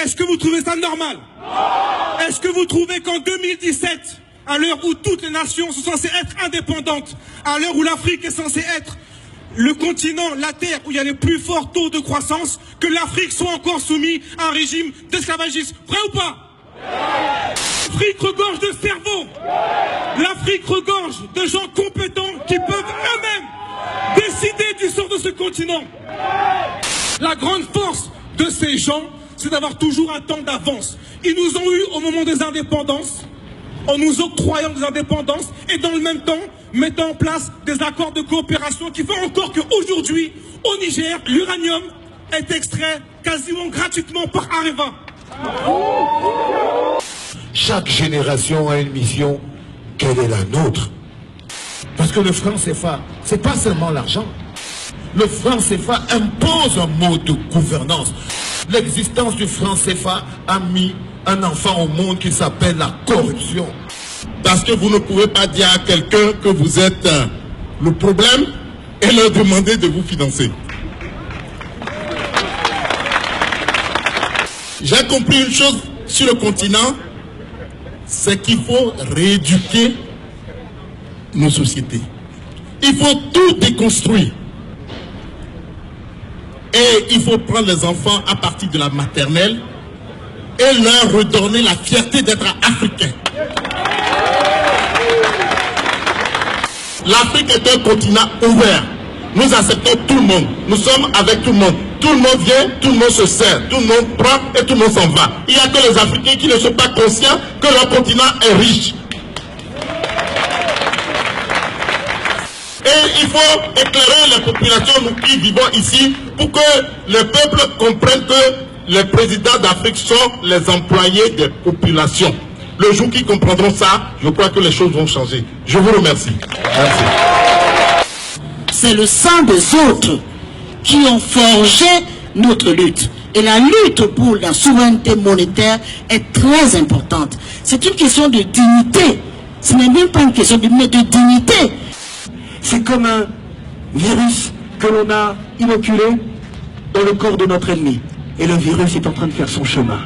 Est-ce que vous trouvez ça normal? Est-ce que vous trouvez qu'en 2017, à l'heure où toutes les nations sont censées être indépendantes, à l'heure où l'Afrique est censée être le continent, la terre où il y a les plus forts taux de croissance, que l'Afrique soit encore soumise à un régime d'esclavagisme? Vrai ou pas? L'Afrique regorge de cerveaux. L'Afrique regorge de gens compétents qui peuvent eux-mêmes décider du sort de ce continent. La grande force de ces gens, c'est d'avoir toujours un temps d'avance. Ils nous ont eu au moment des indépendances, en nous octroyant des indépendances, et dans le même temps, mettant en place des accords de coopération qui font encore qu'aujourd'hui, au Niger, l'uranium est extrait quasiment gratuitement par Areva. Chaque génération a une mission. Quelle est la nôtre? Parce que le franc CFA, c'est pas seulement l'argent. Le franc CFA impose un mode de gouvernance. L'existence du franc CFA a mis un enfant au monde qui s'appelle la corruption. Parce que vous ne pouvez pas dire à quelqu'un que vous êtes le problème et leur demander de vous financer. J'ai compris une chose sur le continent, c'est qu'il faut rééduquer nos sociétés. Il faut tout déconstruire. Et il faut prendre les enfants à partir de la maternelle et leur redonner la fierté d'être africain. L'Afrique est un continent ouvert. Nous acceptons tout le monde. Nous sommes avec tout le monde. Tout le monde vient, tout le monde se sert, tout le monde prend et tout le monde s'en va. Il n'y a que les Africains qui ne sont pas conscients que leur continent est riche. Et il faut éclairer les populations, nous qui vivons ici, pour que les peuples comprennent que les présidents d'Afrique sont les employés des populations. Le jour qu'ils comprendront ça, je crois que les choses vont changer. Je vous remercie. Merci. C'est le sang des autres qui ont forgé notre lutte. Et la lutte pour la souveraineté monétaire est très importante. C'est une question de dignité. Ce n'est même pas une question de dignité. C'est comme un virus que l'on a inoculé dans le corps de notre ennemi. Et le virus est en train de faire son chemin.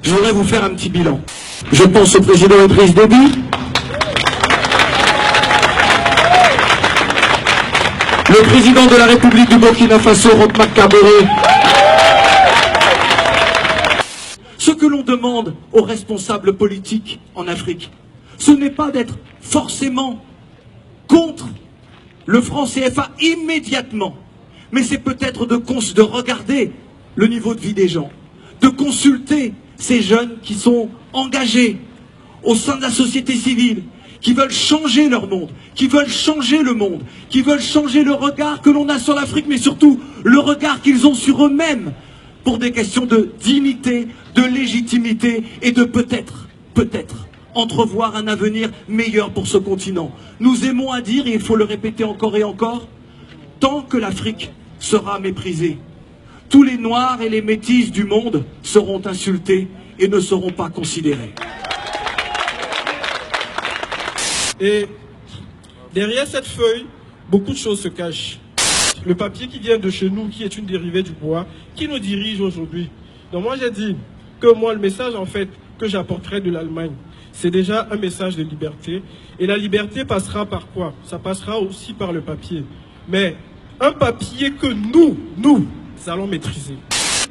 Je voudrais vous faire un petit bilan. Je pense au président Idriss Déby, le président de la République du Burkina Faso, Roch Marc Kabore. Ce que l'on demande aux responsables politiques en Afrique, ce n'est pas d'être forcément contre le franc CFA immédiatement, mais c'est peut-être de regarder le niveau de vie des gens, de consulter ces jeunes qui sont engagés au sein de la société civile, qui veulent changer leur monde, qui veulent changer le monde, qui veulent changer le regard que l'on a sur l'Afrique, mais surtout le regard qu'ils ont sur eux-mêmes, pour des questions de dignité, de légitimité et de peut-être entrevoir un avenir meilleur pour ce continent. Nous aimons à dire, et il faut le répéter encore et encore, tant que l'Afrique sera méprisée, tous les Noirs et les Métis du monde seront insultés et ne seront pas considérés. Et derrière cette feuille, beaucoup de choses se cachent. Le papier qui vient de chez nous, qui est une dérivée du bois, qui nous dirige aujourd'hui. Donc moi j'ai dit que moi le message en fait que j'apporterai de l'Allemagne, c'est déjà un message de liberté. Et la liberté passera par quoi? Ça passera aussi par le papier. Mais un papier que nous allons maîtriser.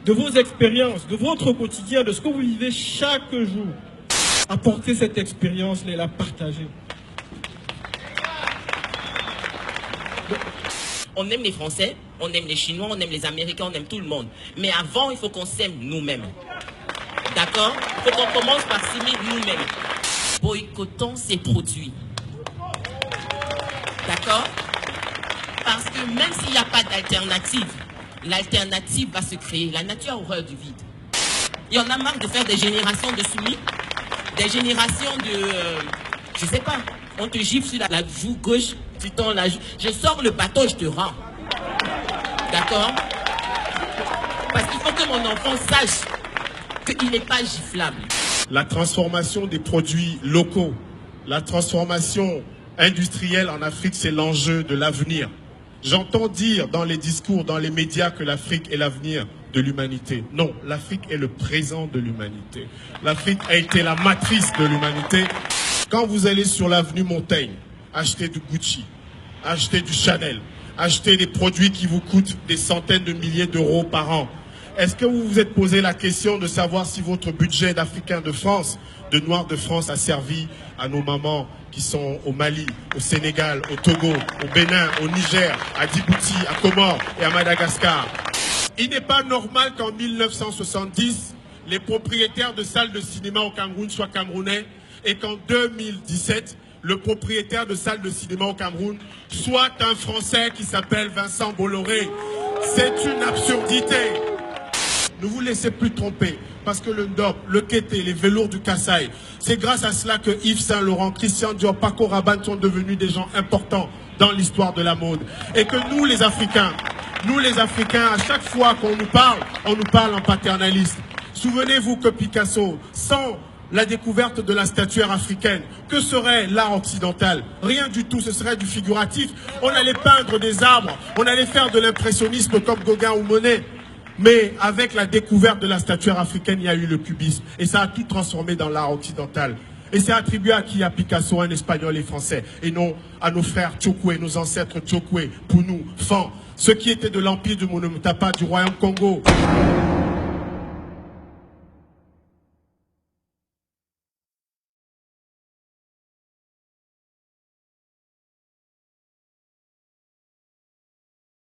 De vos expériences, de votre quotidien, de ce que vous vivez chaque jour. Apportez cette expérience et la partager. On aime les Français, on aime les Chinois, on aime les Américains, on aime tout le monde. Mais avant, il faut qu'on s'aime nous-mêmes. D'accord? Il faut qu'on commence par s'aimer nous-mêmes. Boycottons ces produits. D'accord? Parce que même s'il n'y a pas d'alternative, l'alternative va se créer. La nature a horreur du vide. Il y en a marre de faire des générations de soumis, des générations de... je sais pas, on te gifle sur la joue gauche, tu tends la joue. Je sors le bateau, je te rends. D'accord? Parce qu'il faut que mon enfant sache qu'il n'est pas giflable. La transformation des produits locaux, la transformation industrielle en Afrique, c'est l'enjeu de l'avenir. J'entends dire dans les discours, dans les médias que l'Afrique est l'avenir de l'humanité. Non, l'Afrique est le présent de l'humanité. L'Afrique a été la matrice de l'humanité. Quand vous allez sur l'avenue Montaigne, acheter du Gucci, acheter du Chanel, acheter des produits qui vous coûtent des centaines de milliers d'euros par an, est-ce que vous vous êtes posé la question de savoir si votre budget d'Africains de France, de Noirs de France, a servi à nos mamans qui sont au Mali, au Sénégal, au Togo, au Bénin, au Niger, à Djibouti, à Comores et à Madagascar? Il n'est pas normal qu'en 1970, les propriétaires de salles de cinéma au Cameroun soient camerounais et qu'en 2017, le propriétaire de salles de cinéma au Cameroun soit un Français qui s'appelle Vincent Bolloré. C'est une absurdité. Ne vous laissez plus tromper, parce que le Ndop, le Kété, les velours du Kassai, c'est grâce à cela que Yves Saint Laurent, Christian Dior, Paco Rabanne sont devenus des gens importants dans l'histoire de la mode. Et que nous les Africains, à chaque fois qu'on nous parle en paternaliste. Souvenez-vous que Picasso, sans la découverte de la statuaire africaine, que serait l'art occidental? Rien du tout, ce serait du figuratif. On allait peindre des arbres, on allait faire de l'impressionnisme comme Gauguin ou Monet. Mais avec la découverte de la statuaire africaine, il y a eu le cubisme. Et ça a tout transformé dans l'art occidental. Et c'est attribué à qui? À Picasso, un Espagnol et Français. Et non à nos frères Tchokwe, nos ancêtres Tchokwe, Pounou, Fan, ceux qui étaient de l'empire du Monomotapa, du royaume Congo.